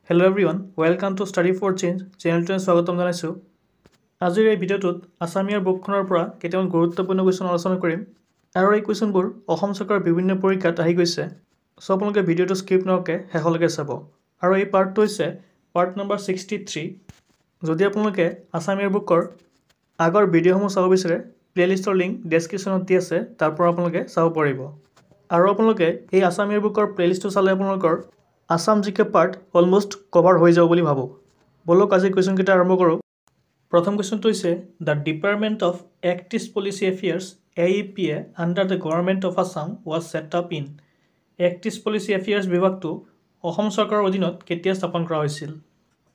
Hello everyone, welcome to Study for Change চেনেলটোৱে স্বাগতম জনাইছো। আজিৰ এই ভিডিঅ'টোত আসামিয়াৰ বুকখনৰ পৰা কেইটামান গুৰুত্বপূৰ্ণ কুৱেশ্যন আলোচনা কৰিম আৰু এই কুৱেশ্যনবোৰ অসম চৰকাৰৰ বিভিন্ন পৰীক্ষাত আহি গৈছে। সো আপোনালোকে ভিডিঅ'টো স্কিপ নকৰাকৈ শেষলৈকে চাব। আৰু এই পাৰ্টটো হৈছে পাৰ্ট নম্বৰ 63। যদি আপোনালোকে আসামিয়াৰ বুকৰ আগৰ ভিডিঅ'সমূহ চাব বিচাৰে প্লেলিষ্টৰ লিংক ডেছক্ৰিপশ্যনত দি আছে, তাৰ পৰা আপোনালোকে চাব পাৰিব। আৰু আপোনালোকে এই আসামিয়াৰ বুকৰ প্লেলিষ্টটো চালে আপোনালোকৰ আসাম জিকে পাৰ্ট অলমোষ্ট কভাৰ হৈ যাব বুলি ভাবোঁ। বলক আজি কুৱেশ্যনকেইটা আৰম্ভ কৰোঁ। প্ৰথম কুৱেশ্যনটো হৈছে the department of act east policy affairs AEPA under the government of Assam was set up in. Act east policy affairs বিভাগটো অসম চৰকাৰৰ অধীনত কেতিয়া স্থাপন কৰা হৈছিল?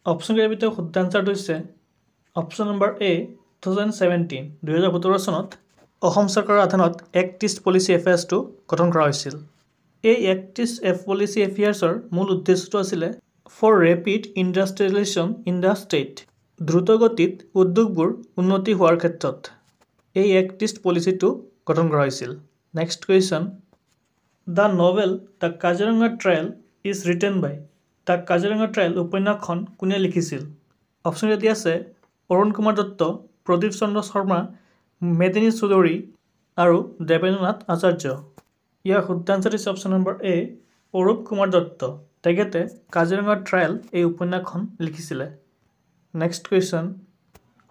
অপশ্যনকেইটাৰ ভিতৰত শুদ্ধ আনচাৰটো হৈছে অপশ্যন নম্বৰ A 2017 2017 চনত অসম চৰকাৰৰ অধীনত এক্ট ইষ্ট পলিচি এফেয়াৰ্ছটো গঠন কৰা হৈছিল। এই এক্ট ইষ্ট পলিচি এফেয়াৰ্ছৰ মূল উদ্দেশ্যটো আছিলে for rapid industrialisation in the state. দ্ৰুতগতিত উদ্যোগবোৰ উন্নতি হোৱাৰ ক্ষেত্ৰত এই এক্ট ইষ্ট পলিচিটো গঠন কৰা হৈছিল। Next question the novel the Kaziranga trial is written by. The Kaziranga trial উপন্যাসখন কোনে লিখিছিল? অপশ্যন দিয়া আছে অৰুণ কুমাৰ দত্ত, প্ৰদীপ চন্দ্ৰ শৰ্মা, মেদিনী চৌধুৰী আৰু দেৱেন্দ্ৰনাথ আচাৰ্য। ইয়াৰ শুদ্ধ আনচাৰ হৈছে option number A Arup Kumar Dutta. তেখেতে কাজিৰঙা ট্ৰায়েল এই উপন্যাসখন লিখিছিলে। Next question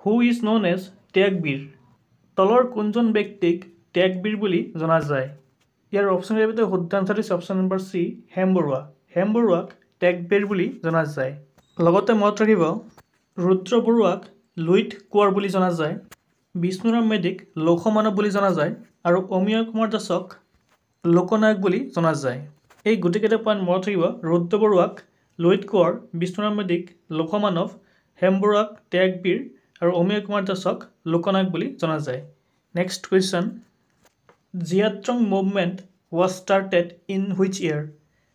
who is known as Tyagbir. তলৰ কোনজন ব্যক্তিক ত্যাগবীৰ বুলি জনা যায়? ইয়াৰ অপশ্যনৰ ভিতৰত শুদ্ধ আনচাৰ হৈছে option number C Hem Barua. Hem বৰুৱাক ত্যাগবীৰ বুলি জনা যায়। লগতে মনত ৰাখিব ৰুদ্ৰ বৰুৱাক লুইত কোঁৱৰ বুলি জনা যায়, বিষ্ণুৰাম মেধিক লৌহমানৱ বুলি জনা যায় আৰু অমিয় কুমাৰ দাসক লোকনায়ক বুলি জনা যায়। এই গোটেইকেইটা পইণ্ট মনত ৰাখিব ৰুদ্ৰ বৰুৱাক লুইত কোঁৱৰ, বিষ্ণুৰাম মেধিক লৌহমানৱ, হেম বৰুৱাক ত্যাগবীৰ আৰু অমিয় কুমাৰ দাসক লোকনায়ক বুলি জনা যায়। Next question Jiyatrang movement was started in which year.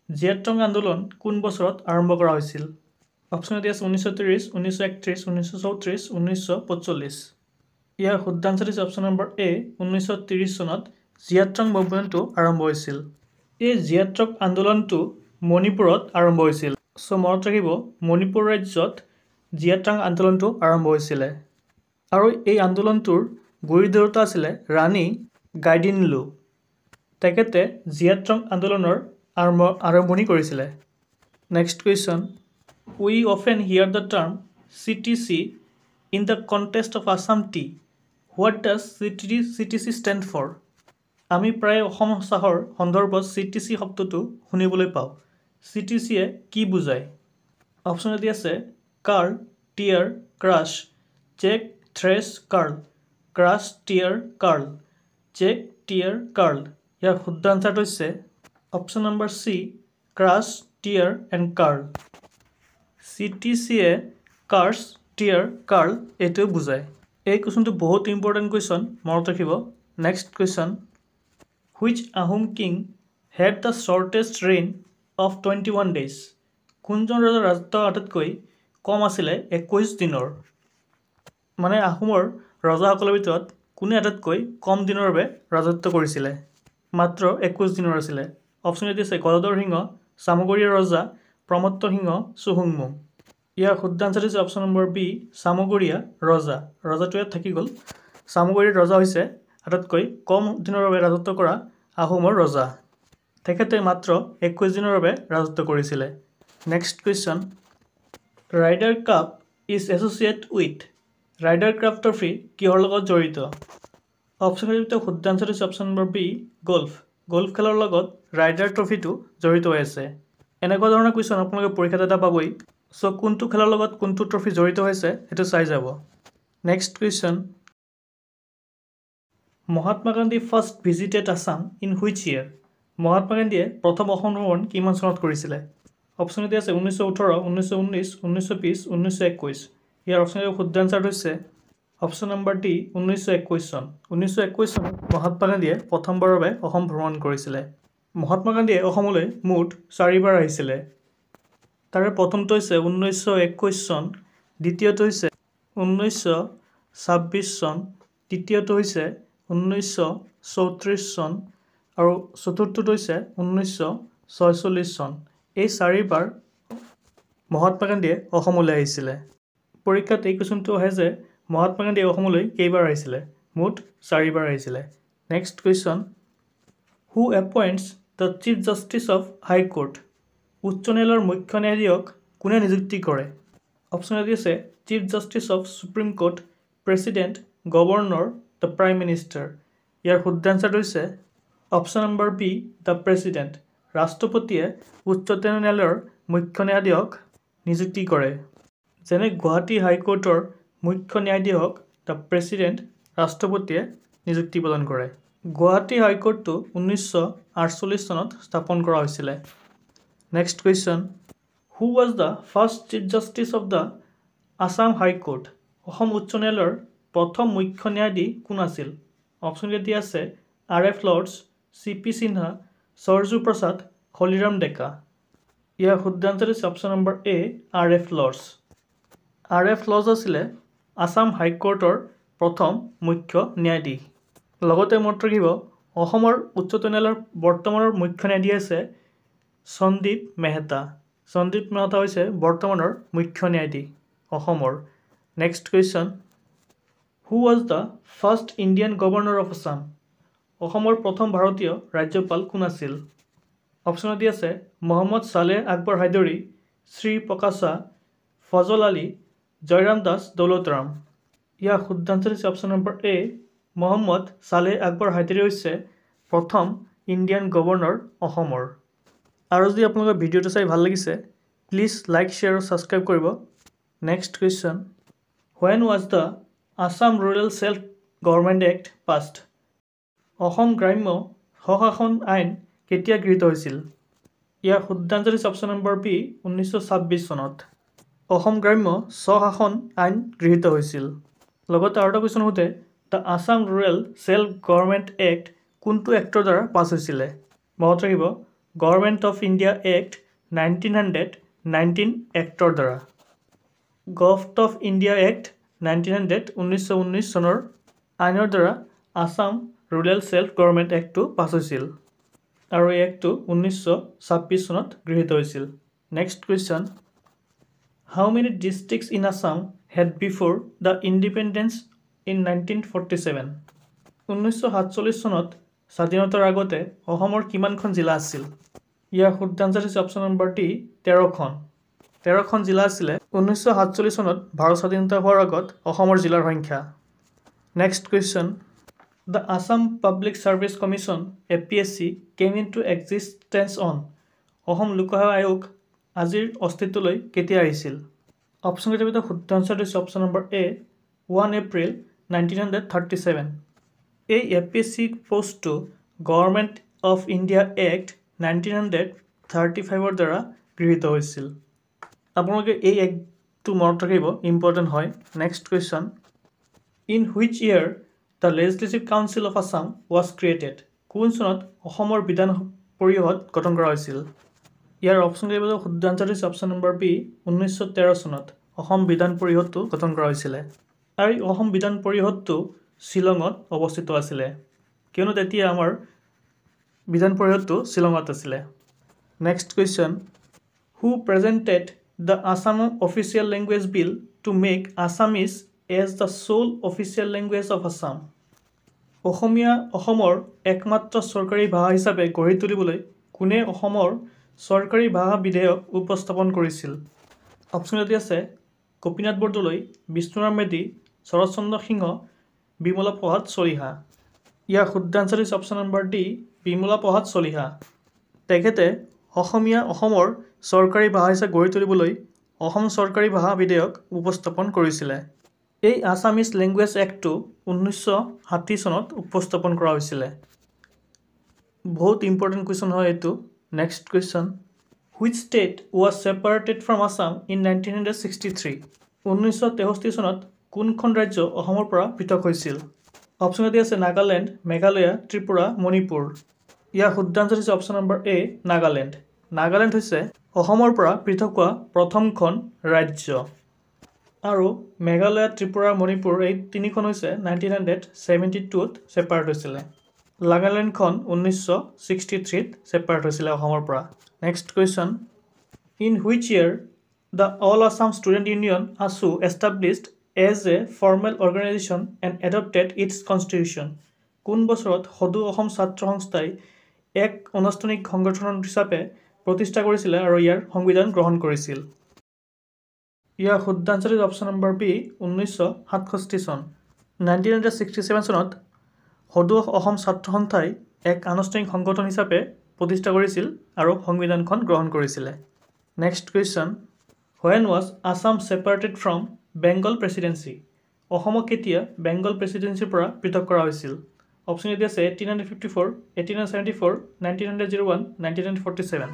Jiyatrang আন্দোলন কোন বছৰত আৰম্ভ কৰা হৈছিল? অপশ্যন দিয়া আছে 1930, 1931, 1934, 1945। ইয়াৰ শুদ্ধ আনচাৰ হৈছে অপশ্যন নম্বৰ A 1930 চনত জিয়াত্ৰং মুভমেণ্টটো আৰম্ভ হৈছিল। এই জিয়াত্ৰং আন্দোলনটো মণিপুৰত আৰম্ভ হৈছিল। চ' মনত ৰাখিব মণিপুৰ ৰাজ্যত জিয়াত্ৰং আন্দোলনটো আৰম্ভ হৈছিলে আৰু এই আন্দোলনটোৰ গুৰি দেৱতা আছিলে ৰাণী গাইডিনলু। তেখেতে জিয়াত্ৰং আন্দোলনৰ আৰম্ভণি কৰিছিলে। Next question we often hear the term CTC in the context of Assam tea. What does CTC stand for? আমি প্ৰায় অসম চাহৰ সন্দৰ্ভত CTC শব্দটো শুনিবলৈ পাওঁ। CTCয়ে কি বুজায়? অপশ্যন দি আছে curl, tear, crush, check, thresh, curl. Crush, tear, curl, check, tear, curl. ইয়াৰ শুদ্ধ আনচাৰটো হৈছে option number C crush, tear and curl. CTCয়ে ক্ৰাছ, টিয়াৰ, কাৰ্ল এইটোৱে বুজায়। এই কুৱেশ্যনটো বহুত ইম্পৰ্টেণ্ট কুৱেশ্যন, মনত ৰাখিব। Next question which Ahom king had the shortest reign of 21 days। কোনজন ৰজাৰ ৰাজত্ব আটাইতকৈ কম আছিলে 21 দিনৰ? মানে আহোমৰ ৰজাসকলৰ ভিতৰত কোনে আটাইতকৈ কম দিনৰ বাবে ৰাজত্ব কৰিছিলে? মাত্ৰ 21 দিনৰ আছিলে। অপশ্যন দিছে গদাধৰ সিংহ, চামগুৰিয়া ৰজা, প্ৰমত্ত সিংহ, চুহুংমুং। ইয়াৰ শুদ্ধ আনচাৰ হৈছে অপশ্যন নম্বৰ B চামগুৰিয়া ৰজা। ৰজাটো ইয়াত থাকি গ'ল। চামগুৰিয়াৰ ৰজা হৈছে আটাইতকৈ কম দিনৰ বাবে ৰাজত্ব কৰা আহোমৰ ৰজা। তেখেতে মাত্ৰ 21 দিনৰ বাবে ৰাজত্ব কৰিছিলে। Next question rider cup is associate with. Rider cup trophy কিহৰ লগত জড়িত? অপশ্যনৰ ভিতৰত শুদ্ধ আনচাৰ হৈছে option number B golf. Golf খেলৰ লগত ৰাইডাৰ ট্ৰফিটো জড়িত হৈ আছে। এনেকুৱা ধৰণৰ কুৱেশ্যন আপোনালোকে পৰীক্ষাত এটা পাবই। চ' কোনটো খেলৰ লগত কোনটো ট্ৰফি জড়িত হৈছে সেইটো চাই যাব। Next question Mahatma Gandhi first visited Assam in which year. Mahatma গান্ধীয়ে প্ৰথম অসম ভ্ৰমণ কিমান চনত কৰিছিলে? অপশ্যন দিয়া আছে 1918, 1919, 1920, 1921। ইয়াৰ অপশ্যনৰ শুদ্ধ আনচাৰটো হৈছে অপশ্যন নম্বৰ D 1921 চন। 1921 চনত মহাত্মা গান্ধীয়ে প্ৰথমবাৰৰ বাবে অসম ভ্ৰমণ কৰিছিলে। মহাত্মা গান্ধীয়ে অসমলৈ মুঠ 4বাৰ আহিছিলে। তাৰে প্ৰথমটো হৈছে 1921 চন, দ্বিতীয়টো হৈছে 1926 চন, তৃতীয়টো হৈছে 1934 চন আৰু চতুৰ্থটো হৈছে 1946 চন। এই 4বাৰ মহাত্মা গান্ধীয়ে অসমলৈ আহিছিলে পৰীক্ষাত এই কুৱেশ্যনটো আহে যে মহাত্মা গান্ধীয়ে অসমলৈ কেইবাৰ আহিছিলে মুঠ 4 বাৰ আহিছিলে next question who appoints the chief justice of high court উচ্চ ন্যায়ালয়ৰ মুখ্য ন্যায়াধীশক কোনে নিযুক্তি কৰে অপশ্যন এ আছে chief justice of supreme court president governor the prime minister ইয়াৰ শুদ্ধ আনচাৰটো হৈছে option number B the president ৰাষ্ট্ৰপতিয়ে উচ্চতম ন্যায়ালয়ৰ মুখ্য ন্যায়াধীশক নিযুক্তি কৰে যেনে গুৱাহাটী হাইকোৰ্টৰ মুখ্য ন্যায়াধীশক দ্য প্ৰেছিডেণ্ট ৰাষ্ট্ৰপতিয়ে নিযুক্তি প্ৰদান কৰে গুৱাহাটী হাইকোৰ্টটো 1948 চনত স্থাপন কৰা হৈছিলে next question who was the first chief justice of the Assam high court Assam উচ্চ ন্যায়ালয়ৰ প্ৰথম মুখ্য ন্যায়াধীশ কোন আছিল অপশ্যন এ আছে R F Lords C P Sinha Sarju Prasad Haliram Deka ইয়াৰ শুদ্ধ আনচাৰ হৈছে option number A R F Lords R F Lords আছিলে আছাম হাইকোৰ্টৰ প্ৰথম মুখ্য ন্যায়াধীশ লগতে মনত ৰাখিব অসমৰ উচ্চতম ন্যায়ালয়ৰ বৰ্তমানৰ মুখ্য ন্যায়াধীশ আছে সন্দীপ মেহতা হৈছে বৰ্তমানৰ মুখ্য ন্যায়াধীশ অসমৰ next question who was the first Indian governor of Assam অসমৰ প্ৰথম ভাৰতীয় ৰাজ্যপাল কোন আছিল অপশ্যন এ আছে মহম্মদ ছালেহ আকবৰ হাইদৰি শ্ৰী প্ৰকাশা ফজল আলী জয়ৰাম দাস দৌলতৰাম ইয়াৰ শুদ্ধ আনচাৰ হৈছে অপশ্যন নম্বৰ এ মহম্মদ ছালেহ আকবৰ হাইদৰি হৈছে প্ৰথম ইণ্ডিয়ান গভৰ্ণৰ অসমৰ আৰু যদি আপোনালোকৰ ভিডিঅ'টো চাই ভাল লাগিছে প্লিজ লাইক শ্বেয়াৰ আৰু ছাবস্ক্ৰাইব কৰিব next question when was the Assam rural self government act passed Assam গ্ৰাম্য স্বশাসন আইন কেতিয়া গৃহীত হৈছিল ইয়াৰ শুদ্ধ আনচাৰ হৈছে অপশ্যন নম্বৰ বি 1926 চনত অসম গ্ৰাম্য স্বশাসন আইন গৃহীত হৈছিল লগতে আৰু এটা কুৱেশ্যন সোধে the Assam rural self government act কোনটো এক্টৰ দ্বাৰা পাছ হৈছিলে মনত ৰাখিব government of India act 1919 actor দ্বাৰা গভৰ্ণমেণ্ট অফ ইণ্ডিয়া এক্ট 1919 চনৰ আইনৰ দ্বাৰা আছাম ৰুৰেল ছেল্ফ গভৰ্ণমেণ্ট এক্টটো পাছ হৈছিল আৰু এই এক্টটো 1926 চনত গৃহীত হৈছিল next question how many districts in Assam head before the independence in 1947 1947 চনত স্বাধীনতাৰ আগতে অসমৰ কিমানখন জিলা আছিল ইয়াৰ শুদ্ধ আনচাৰ হৈছে অপশ্যন নম্বৰ ডি 13খন জিলা আছিলে 1947 চনত ভাৰত স্বাধীনতা হোৱাৰ আগত অসমৰ জিলাৰ সংখ্যা next question the Assam public service commission APSC came into existence on Assam লোকসেৱা আয়োগ আজিৰ অস্তিত্বলৈ কেতিয়া আহিছিল অপশ্যন কেইটাৰ ভিতৰত শুদ্ধ আনচাৰ হৈছে অপশ্যন নম্বৰ এ 1 এপ্ৰিল 1937 এই APSC পোষ্টটো গভৰ্ণমেণ্ট অফ ইণ্ডিয়া এক্ট 1935ৰ দ্বাৰা গৃহীত হৈছিল আপোনালোকে এই এক্টটো মনত ৰাখিব ইম্পৰ্টেণ্ট হয় next question in which year the legislative council of Assam was created কোন চনত অসমৰ বিধান পৰিষদ গঠন কৰা হৈছিল ইয়াৰ অপশ্যন কেইটাৰ শুদ্ধ আনচাৰ হৈছে অপশ্যন নম্বৰ বি 1913 চনত অসম বিধান পৰিষদটো গঠন কৰা হৈছিলে আৰু অসম বিধান পৰিষদটো শ্বিলঙত অৱস্থিত আছিলে কিয়নো তেতিয়া আমাৰ বিধান পৰিষদটো শ্বিলঙত আছিলে next question who presented the Assam official language bill to make Assamese as the sole official language of Assam Asomiya অসমৰ একমাত্ৰ চৰকাৰী ভাষা হিচাপে গঢ়ি তুলিবলৈ কোনে অসমৰ চৰকাৰী ভাষা বিধেয়ক উপস্থাপন কৰিছিল অপশ্যন এ আছে গোপীনাথ বৰদলৈ বিষ্ণুৰাম মেধি শৰৎ চন্দ্ৰ সিংহ বিমলা প্ৰসাদ চলিহা ইয়াৰ শুদ্ধ আনচাৰ হৈছে অপশ্যন নম্বৰ ডি বিমলা প্ৰসাদ চলিহা তেখেতে অসমীয়া অসমৰ চৰকাৰী ভাষা হিচাপে গঢ়ি তুলিবলৈ অসম চৰকাৰী ভাষা বিধেয়ক উপস্থাপন কৰিছিলে এই আছামিজ লেংগুৱেজ এক্টটো 1960 চনত উপস্থাপন কৰা হৈছিলে বহুত ইম্পৰ্টেণ্ট কুৱেশ্যন হয় এইটো next question which state was separated from Assam in 1963 1963 চনত কোনখন ৰাজ্য অসমৰ পৰা পৃথক হৈছিল অপশ্যন এ আছে নাগালেণ্ড মেঘালয়া ত্ৰিপুৰা মণিপুৰ ইয়াৰ শুদ্ধ আনচাৰ হৈছে অপশ্যন নম্বৰ এ নাগালেণ্ড হৈছে অসমৰ পৰা পৃথক হোৱা প্ৰথমখন ৰাজ্য আৰু মেঘালয় ত্ৰিপুৰা মণিপুৰ এই তিনিখন হৈছে 1972ত ছেপাৰেট হৈছিলে নাগালেণ্ডখন 1963ত ছেপাৰেট হৈছিলে অসমৰ পৰা next question in which year The All Assam Student Union ASU established as a formal organization and adopted its constitution. কোন বছৰত সদৌ অসম ছাত্ৰ সংস্থাই এক অনানুষ্ঠানিক সংগঠন হিচাপে প্ৰতিষ্ঠা কৰিছিল আৰু ইয়াৰ সংবিধান গ্ৰহণ কৰিছিল? ইয়াৰ শুদ্ধ answer is option number B 1967 চন। 1967 চনত সদৌ অসম ছাত্ৰ সন্থাই এক আনুষ্ঠানিক সংগঠন হিচাপে প্ৰতিষ্ঠা কৰিছিল আৰু সংবিধানখন গ্ৰহণ কৰিছিল। Next question, When was Assam separated from Bengal Presidency? অসমক কেতিয়া বেংগল প্ৰেচিডেন্সিৰ পৰা পৃথক কৰা হৈছিল? অপশ্যন এ আছে 1854, 1874, 1901, 1947।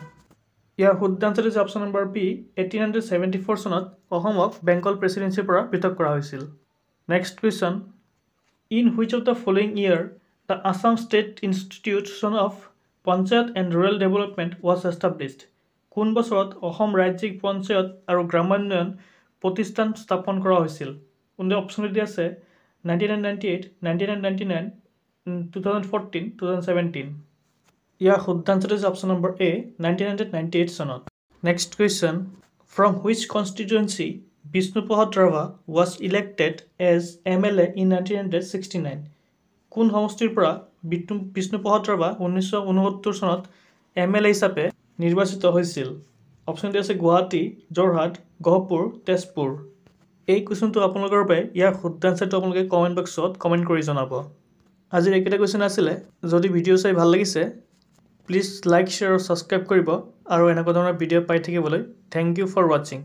ইয়াৰ শুদ্ধ answer is option number B 1874 চনত অসমক বেংগল প্ৰেচিডেন্সিৰ পৰা পৃথক কৰা হৈছিল। Next question, in which of the following year the Assam state institution of panchayat and rural development was established? কোন বছৰত অসম ৰাজ্যিক পঞ্চায়ত আৰু গ্ৰামোন্নয়ন প্ৰতিষ্ঠান স্থাপন কৰা হৈছিল? অপশ্যন এ আছে 1998, 1999, 2014, 2017। ইয়াৰ শুদ্ধ answer is option number A 1998 চনত। Next question, from which constituency Bishnuprasad Rabha was elected as MLA in 1969? কোন সমষ্টিৰ পৰা বিষ্ণুপ্ৰসাদ ৰাভা 1969 চনত MLA হিচাপে নিৰ্বাচিত হৈছিল? অপশ্যন ডি আছে গুৱাহাটী, যোৰহাট, গহপুৰ, তেজপুৰ। এই কুৱেশ্যনটো আপোনালোকৰ বাবে ইয়াৰ শুদ্ধ আনচাৰটো আপোনালোকে কমেণ্ট বক্সত কমেণ্ট কৰি জনাব। আজিৰ এইকেইটা কুৱেশ্যন আছিলে। যদি ভিডিঅ' চাই ভাল লাগিছে প্লিজ লাইক, শ্বেয়াৰ আৰু ছাবস্ক্ৰাইব কৰিব আৰু এনেকুৱা ধৰণৰ ভিডিঅ' পাই থাকিবলৈ থেংক ইউ ফৰ ৱাচিং।